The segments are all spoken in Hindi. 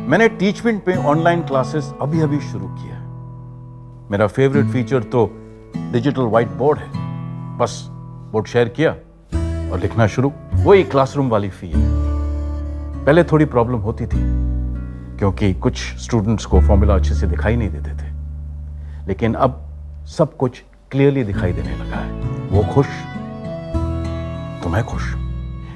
मैंने टीचमेंट पे ऑनलाइन क्लासेस अभी अभी शुरू किया है। मेरा फेवरेट फीचर तो डिजिटल व्हाइट बोर्ड है। बस बोर्ड शेयर किया और लिखना शुरू। वही क्लासरूम वाली फील। पहले थोड़ी प्रॉब्लम होती थी क्योंकि कुछ स्टूडेंट्स को फॉर्मूला अच्छे से दिखाई नहीं देते थे, लेकिन अब सब कुछ क्लियरली दिखाई देने लगा है। वो खुश तो मैं खुश।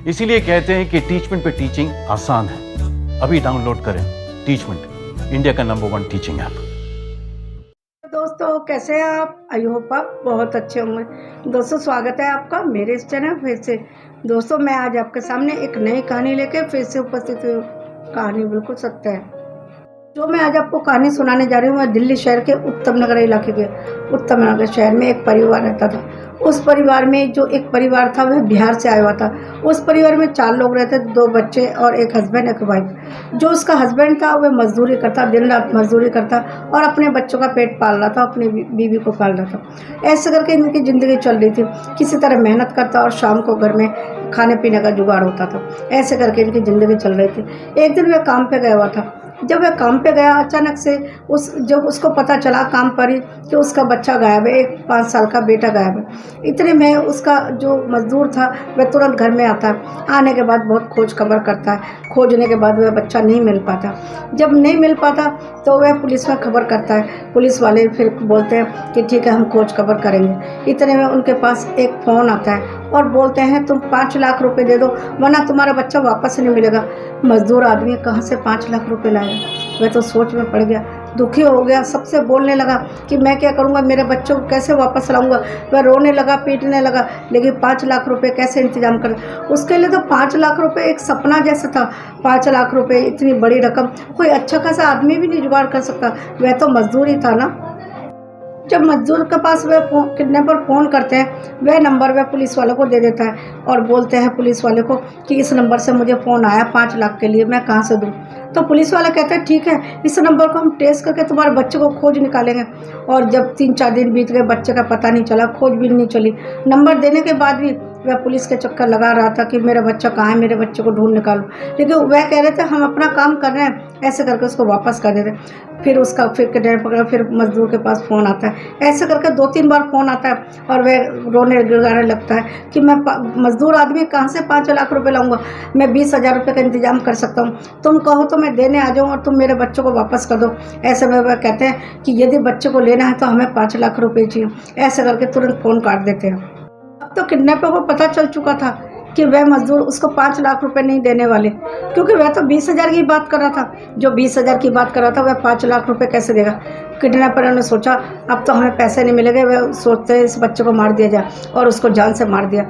इसीलिए कहते हैं कि टीचमेंट पे टीचिंग आसान है। अभी डाउनलोड करें टीचमेंट, इंडिया का नंबर 1 टीचिंग ऐप। दोस्तों कैसे हैं आप? आई होप आप बहुत अच्छे होंगे। दोस्तों स्वागत है आपका मेरे इस चैनल फिर से। दोस्तों मैं आज आपके सामने एक नई कहानी लेके फिर से उपस्थित हुई। कहानी बिल्कुल सत्य है। जो मैं आज आपको कहानी सुनाने जा रही हूँ मैं दिल्ली शहर के उत्तम नगर इलाके के उत्तम नगर शहर में एक परिवार रहता था। उस परिवार में जो एक परिवार था वह बिहार से आया हुआ था। उस परिवार में 4 लोग रहते थे, 2 बच्चे और एक हस्बैंड एक वाइफ। जो उसका हस्बैंड था वह मजदूरी करता, दिन रात मजदूरी करता और अपने बच्चों का पेट पाल रहा था, अपनी बीवी को पाल रहा था। ऐसे करके इनकी ज़िंदगी चल रही थी। किसी तरह मेहनत करता और शाम को घर में खाने पीने का जुगाड़ होता था। ऐसे करके इनकी ज़िंदगी चल रही थी। एक दिन वह काम पे गया हुआ था। जब वह काम पे गया अचानक से जब उसको पता चला काम पर ही कि उसका बच्चा गायब है, एक 5 साल का बेटा गायब है। इतने में उसका जो मजदूर था वह तुरंत घर में आता है। आने के बाद बहुत खोज खबर करता है। खोजने के बाद वह बच्चा नहीं मिल पाता। जब नहीं मिल पाता तो वह पुलिस में खबर करता है। पुलिस वाले फिर बोलते हैं कि ठीक है हम खोज खबर करेंगे। इतने में उनके पास एक फ़ोन आता है और बोलते हैं तुम 5 लाख रुपए दे दो वरना तुम्हारा बच्चा वापस नहीं मिलेगा। मजदूर आदमी कहाँ से 5 लाख रुपए लाएगा? वह तो सोच में पड़ गया, दुखी हो गया, सबसे बोलने लगा कि मैं क्या करूँगा, मेरे बच्चों को कैसे वापस लाऊंगा। वह रोने लगा, पीटने लगा, लेकिन 5 लाख रुपए कैसे इंतजाम करें? उसके लिए तो 5 लाख रुपए एक सपना जैसा था। 5 लाख रुपए इतनी बड़ी रकम कोई अच्छा खासा आदमी भी नहीं जुगाड़ कर सकता। वह तो मजदूर ही था ना। जब मजदूर के पास वह किडनैपर फ़ोन करते हैं वह नंबर वह पुलिस वालों को दे देता है और बोलते हैं पुलिस वाले को कि इस नंबर से मुझे फ़ोन आया 5 लाख के लिए, मैं कहाँ से दूँ? तो पुलिस वाले कहते हैं ठीक है इस नंबर को हम ट्रेस करके तुम्हारे बच्चे को खोज निकालेंगे। और जब 3-4 दिन बीत गए बच्चे का पता नहीं चला, खोज भी नहीं चली। नंबर देने के बाद भी वह पुलिस के चक्कर लगा रहा था कि मेरा बच्चा कहाँ है, मेरे बच्चे को ढूंढ निकालो। लेकिन वह कह रहे थे हम अपना काम कर रहे हैं, ऐसे करके उसको वापस कर देते। फिर किडनैपर फिर मजदूर के पास फ़ोन आता है। ऐसे करके 2-3 बार फ़ोन आता है और वह रोने गिड़गिड़ाने लगता है कि मैं मजदूर आदमी कहाँ से 5 लाख रुपए लाऊंगा? मैं 20,000 रुपये का इंतजाम कर सकता हूँ। तुम कहो तो मैं देने आ जाऊँ और तुम मेरे बच्चों को वापस कर दो। ऐसे में वह कहते हैं कि यदि बच्चे को लेना है तो हमें 5 लाख रुपये चाहिए। ऐसे करके तुरंत फ़ोन काट देते हैं। अब तो किडनैपर को पता चल चुका था कि वह मजदूर उसको 5 लाख रुपए नहीं देने वाले, क्योंकि वह तो 20,000 की बात कर रहा था। जो 20,000 की बात कर रहा था वह 5 लाख रुपए कैसे देगा? किडनैपर ने सोचा अब तो हमें पैसे नहीं मिलेंगे। वह सोचते हैं इस बच्चे को मार दिया जाए और उसको जान से मार दिया,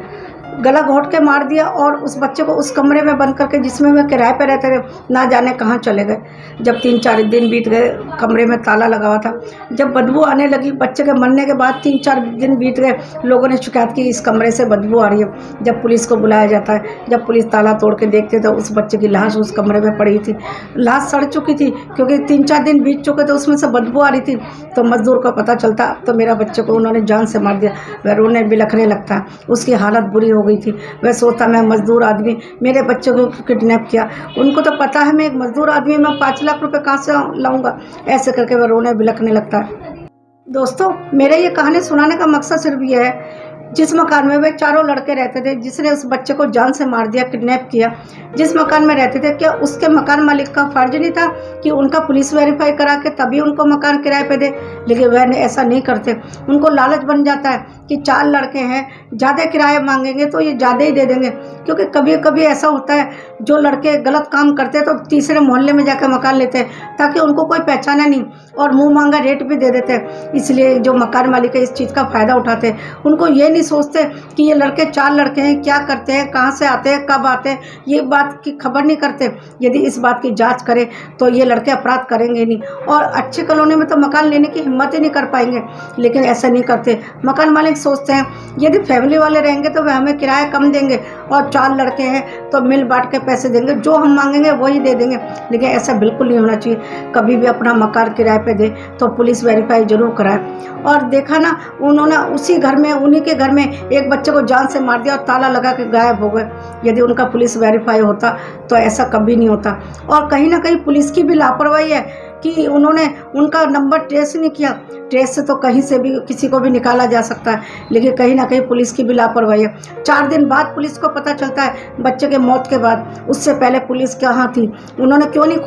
गला घोंट के मार दिया और उस बच्चे को उस कमरे में बंद करके जिसमें वह किराए पे रहते थे ना जाने कहाँ चले गए। जब 3-4 दिन बीत गए, कमरे में ताला लगा हुआ था। जब बदबू आने लगी बच्चे के मरने के बाद 3-4 दिन बीत गए, लोगों ने शिकायत की इस कमरे से बदबू आ रही है। जब पुलिस को बुलाया जाता है, जब पुलिस ताला तोड़ के देखते तो उस बच्चे की लाश उस कमरे में पड़ी थी। लाश सड़ चुकी थी क्योंकि 3-4 दिन बीत चुके थे, उसमें से बदबू आ रही थी। तो मजदूर को पता चलता तो मेरा बच्चे को उन्होंने जान से मार दिया। वह रोने बिलखने लगता है, उसकी हालत बुरी हो गई थी। वह सोचता मैं मजदूर आदमी मेरे बच्चे को किडनैप किया। उनको तो पता है मैं एक मजदूर आदमी, मैं 5 लाख रुपए कहाँ से लाऊंगा? ऐसे करके वह रोने बिलखने लगता है। दोस्तों मेरे ये कहानी सुनाने का मकसद सिर्फ ये है, जिस मकान में वे 4 लड़के रहते थे जिसने उस बच्चे को जान से मार दिया, किडनैप किया, जिस मकान में रहते थे, क्या उसके मकान मालिक का फर्ज नहीं था कि उनका पुलिस वेरीफाई करा के तभी उनको मकान किराए पे दे? लेकिन वह ऐसा नहीं करते। उनको लालच बन जाता है कि 4 लड़के हैं, ज़्यादा किराया मांगेंगे तो ये ज़्यादा ही दे देंगे। क्योंकि कभी कभी ऐसा होता है जो लड़के गलत काम करते हैं तो तीसरे मोहल्ले में जाकर मकान लेते हैं ताकि उनको कोई पहचाने नहीं और मुँह मांगा रेट भी दे देते हैं। इसलिए जो मकान मालिक है इस चीज़ का फ़ायदा उठाते हैं। उनको ये नहीं सोचते कि ये लड़के 4 लड़के हैं, क्या करते हैं, कहाँ से आते हैं, कब आते हैं, ये बात की खबर नहीं करते। यदि इस बात की जांच करें तो ये लड़के अपराध करेंगे नहीं और अच्छे कॉलोनी में तो मकान लेने की हिम्मत ही नहीं कर पाएंगे। लेकिन ऐसा नहीं करते। मकान मालिक सोचते हैं यदि फैमिली वाले रहेंगे तो वे हमें किराया कम देंगे और 4 लड़के हैं तो मिल बांट के पैसे देंगे, जो हम मांगेंगे वही दे देंगे, लेकिन ऐसा बिल्कुल नहीं होना चाहिए। कभी भी अपना मकान किराए पे दे तो पुलिस वेरीफाई जरूर कराए। और देखा ना, उन्होंने उसी घर में, उन्हीं के घर में एक बच्चे को जान से मार दिया और ताला लगा के गायब हो गए। यदि उनका पुलिस वेरीफाई होता तो ऐसा कभी नहीं होता। और कहीं ना कहीं पुलिस की भी लापरवाही है कि उन्होंने उनका नंबर ट्रेस नहीं किया। ट्रेस से तो कहीं से भी किसी को भी निकाला जा सकता है, लेकिन कहीं ना कहीं पुलिस की भी लापरवाही है। 4 दिन बाद पुलिस को पता चलता है, बच्चे के मौत के बाद। उससे पहले पुलिस कहाँ थी? उन्होंने क्यों नहीं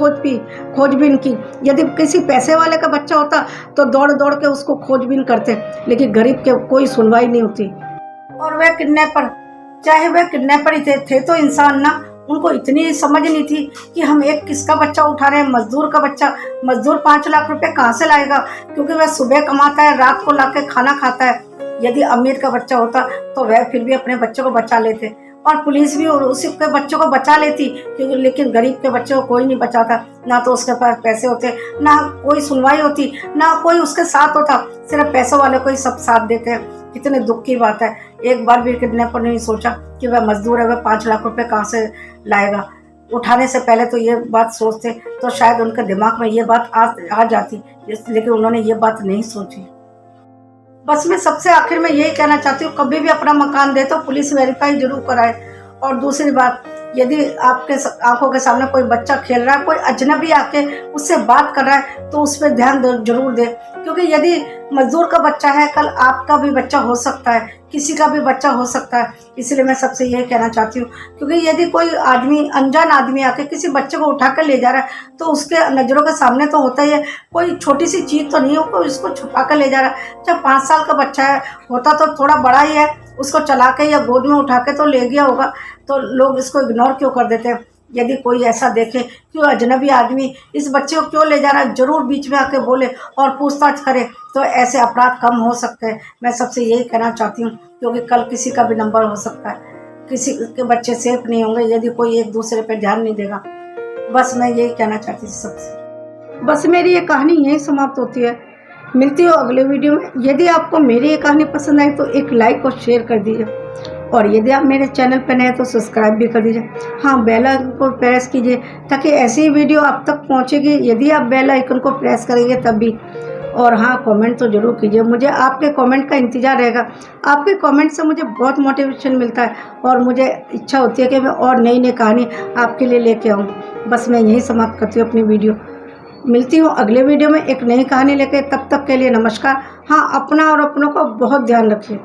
खोजबीन की? यदि किसी पैसे वाले का बच्चा होता तो दौड़ दौड़ के उसको खोजबीन करते, लेकिन गरीब के कोई सुनवाई नहीं होती। और वह किडनैपर, चाहे वह किडनैपर ही थे तो इंसान ना, उनको इतनी समझ नहीं थी कि हम एक किसका बच्चा उठा रहे हैं, मजदूर का बच्चा। मजदूर 5 लाख रुपए कहाँ से लाएगा? क्योंकि वह सुबह कमाता है, रात को लाके खाना खाता है। यदि अमीर का बच्चा होता तो वह फिर भी अपने बच्चे को बचा लेते, और पुलिस भी उसी के बच्चों को बचा लेती, क्योंकि लेकिन गरीब के बच्चे को कोई नहीं बचाता। ना तो उसके पास पैसे होते, ना कोई सुनवाई होती, ना कोई उसके साथ होता। सिर्फ पैसों वाले को ही सब साथ देते हैं। कितने दुख की बात है। एक बार भी किडनैपर ने नहीं सोचा कि वह मजदूर है, वह 5 लाख रुपए कहाँ से लाएगा। उठाने से पहले तो ये बात सोचते तो शायद उनके दिमाग में ये बात आ जाती, लेकिन उन्होंने ये बात नहीं सोची। बस मैं सबसे आखिर में यही कहना चाहती हूँ, कभी भी अपना मकान दे तो पुलिस वेरीफाई जरूर कराए। और दूसरी बात, यदि आपके आंखों के सामने कोई बच्चा खेल रहा है, कोई अजनबी आके उससे बात कर रहा है, तो उस पर ध्यान जरूर दे। क्योंकि यदि मजदूर का बच्चा है, कल आपका भी बच्चा हो सकता है, किसी का भी बच्चा हो सकता है। इसलिए मैं सबसे यही कहना चाहती हूँ, क्योंकि यदि कोई आदमी, अनजान आदमी आके किसी बच्चे को उठा कर ले जा रहा है, तो उसके नज़रों के सामने तो होता ही है, कोई छोटी सी चीज़ तो नहीं हो, कोई उसको छुपा कर ले जा रहा है। जब 5 साल का बच्चा है, होता तो थोड़ा बड़ा ही है, उसको चला के या गोद में उठा के तो ले गया होगा, तो लोग इसको इग्नोर क्यों कर देते हैं? यदि कोई ऐसा देखे कि अजनबी आदमी इस बच्चे को क्यों ले जा रहा है, जरूर बीच में आके बोले और पूछताछ करे, तो ऐसे अपराध कम हो सकते हैं। मैं सबसे यही कहना चाहती हूँ, क्योंकि कल किसी का भी नंबर हो सकता है, किसी के बच्चे सेफ नहीं होंगे यदि कोई एक दूसरे पर ध्यान नहीं देगा। बस मैं यही कहना चाहती थी सबसे। बस मेरी ये कहानी यही समाप्त होती है। मिलती हो अगले वीडियो में। यदि आपको मेरी ये कहानी पसंद आई तो एक लाइक और शेयर कर दीजिए, और यदि आप मेरे चैनल पर नए हैं तो सब्सक्राइब भी कर दीजिए। हाँ, बेल आइकन को प्रेस कीजिए ताकि ऐसी वीडियो आप तक पहुंचेगी, यदि आप बेल आइकन को प्रेस करेंगे तब भी। और हाँ, कमेंट तो ज़रूर कीजिए, मुझे आपके कमेंट का इंतज़ार रहेगा। आपके कमेंट से मुझे बहुत मोटिवेशन मिलता है और मुझे इच्छा होती है कि मैं और नई नई कहानी आपके लिए लेके आऊँ। बस मैं यही समाप्त करती हूँ अपनी वीडियो। मिलती हूँ अगले वीडियो में एक नई कहानी लेके। तब तक के लिए नमस्कार। हाँ, अपना और अपनों का बहुत ध्यान रखिए।